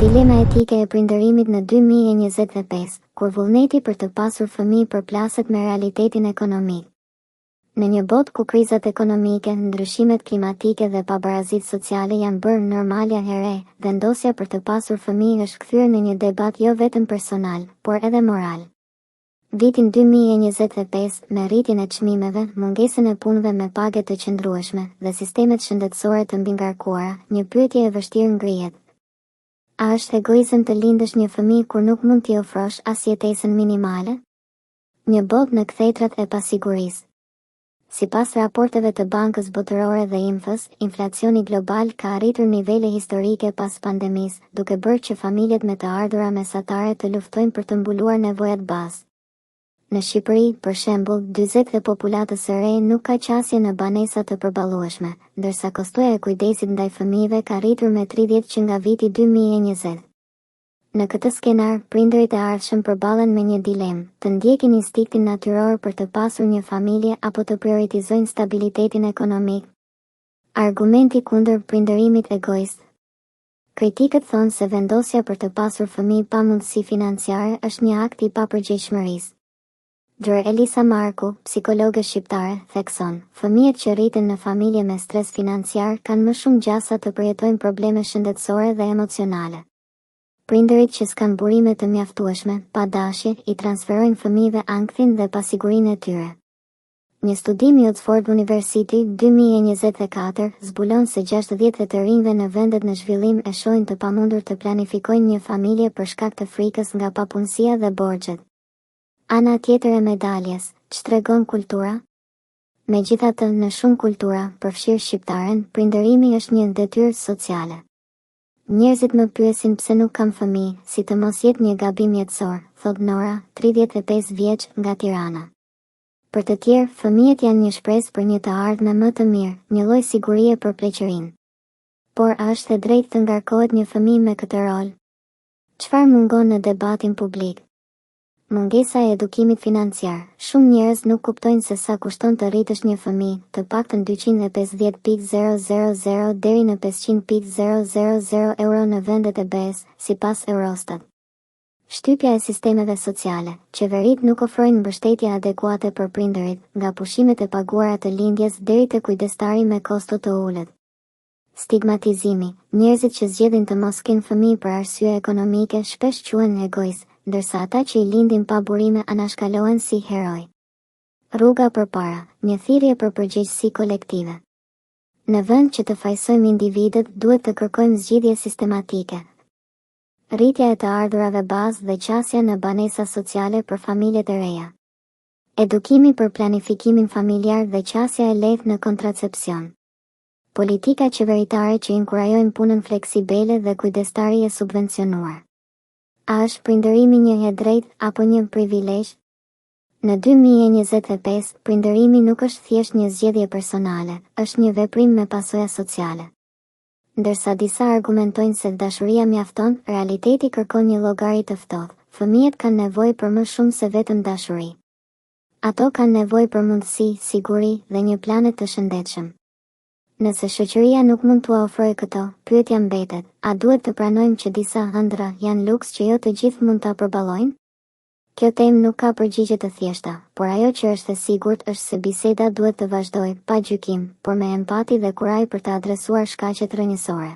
Dilema etike e prindërimit në 2025, kur vullneti për të pasur fëmijë përplaset me realitetin ekonomik. Në një botë ku krizat ekonomike, ndryshimet klimatike dhe pabarazitë sociale janë bërë normalja e re, vendosja për të pasur fëmijë është kthyer në një debat jo vetëm personal, por edhe moral. Vitin 2025, me rritjen e çmimeve, mungesën e punëve me pagë të qëndrueshme dhe sistemet shëndetësore të mbingarkuara, një pyetje e vështirë ngrihet. A është egoizëm të lindësh një fëmijë kur nuk mund t'i ofrosh as jetesën minimale? Një botë në kthetrat e pasigurisë. Sipas raporteve të Bankës Botërore dhe IMF-s, inflacioni global ka arritur nivele historike pas pandemisë, duke bërë që familjet me të ardhura mesatare të luftojnë për të mbuluar nevojat bazë. Në Shqipëri, për shembull, 40% e populatës së re nuk ka qasje në banesa të përballueshme, ndërsa kostoja e kujdesit ndaj fëmijëve ka rritur me 30% që nga viti 2020. Në këtë skenar, prindërit e ardhshëm përballen me një dilemë: të ndjekin instiktin natyror për të pasur një familje apo të prioritizojnë stabilitetin ekonomik. Argumenti kundër prindërimit egoist. Kritikët thonë se vendosja për të pasur fëmijë pa mundësi financiare është një akt i papërgjegjshmërisë. Gjor Elisa Marku, psikologe shqiptare, thekson: fëmijët që rriten në familje me stres financiar kanë më shumë gjasa të përjetojnë probleme shëndetësore dhe emocionale. Prindërit që s'kan burime të mjaftueshme, pa dashje, i transferojnë fëmijëve ankthin dhe pasigurinë e tyre. Një studim i Oxford University 2024 zbulon se 60% e të rinjve në vendet në zhvillim e shohin të pamundur të planifikojnë një familje për shkak të frikës nga papunësia dhe borxhet. Ana tjetër e medaljes, ç'tregon kultura? Megjithatë, në shumë kultura, përfshirë shqiptaren, prindërimi është një detyrë sociale. Njerëzit më pyesin pse nuk kam fëmijë, si të mos jetë një gabim jetësor, thot Nora, 35 vjeç, nga Tirana. Për të tjerë, fëmijët janë një shpresë për një të ardhme më të mirë, një lloj sigurie për pleqërinë. Por a është e drejtë të ngarkohet një fëmijë me këtë rol? Çfarë mungon në debatin publik? Mungesa e edukimit financiar. Shumë njerëz nuk kuptojnë se sa kushton të rritësh një fëmijë, të paktën 250.000 deri në 500.000 euro në vendet e BE-s, sipas Eurostat. Shtypja e sistemeve sociale. Qeveritë nuk ofrojnë mbështetje adekuate për prindërit, nga pushimet e paguara të lindjes deri te kujdestari me kosto të ulët. Stigmatizimi. Njerëzit që zgjedhin të mos kenë fëmijë për arsye ekonomike shpesh quhen egoist, ndërsa ata që i lindin pa burime anashkalohen si heroj. Rruga përpara, një thirrje për përgjegjësi kolektive. Në vend që të fajsojmë individët, duhet të kërkojmë zgjidhje sistematike. Rritja e të ardhurave bazë dhe qasja në banesa sociale për familjet e reja. Edukimi për planifikimin familjar dhe qasja e lehtë në kontracepcion. Politika qeveritare që inkurajojnë punën fleksibele dhe kujdestari e subvencionuar. A është prindërimi një e drejtë apo një privilegj? Në 2025, prindërimi nuk është thjesht një zgjedhje personale, është një veprim me pasoja sociale. Ndërsa disa argumentojnë se dashuria mjafton, realiteti kërkon një llogari të ftohtë. Fëmijët kanë nevojë për më shumë se vetëm dashuri. Ato kanë nevojë për mundësi, siguri dhe një planet të shëndetshëm. Nëse shoqëria nuk mund t'u ofrojë këto, pyetja mbetet: a duhet të pranojmë që disa ëndra janë luks që jo të gjithë mund ta përballojnë? Kjo temë nuk ka përgjigje të thjeshta, por ajo që është e sigurt është se biseda duhet të vazhdojë pa gjykim, por me empati dhe kuraj për të adresuar shkaqet rrënjësore.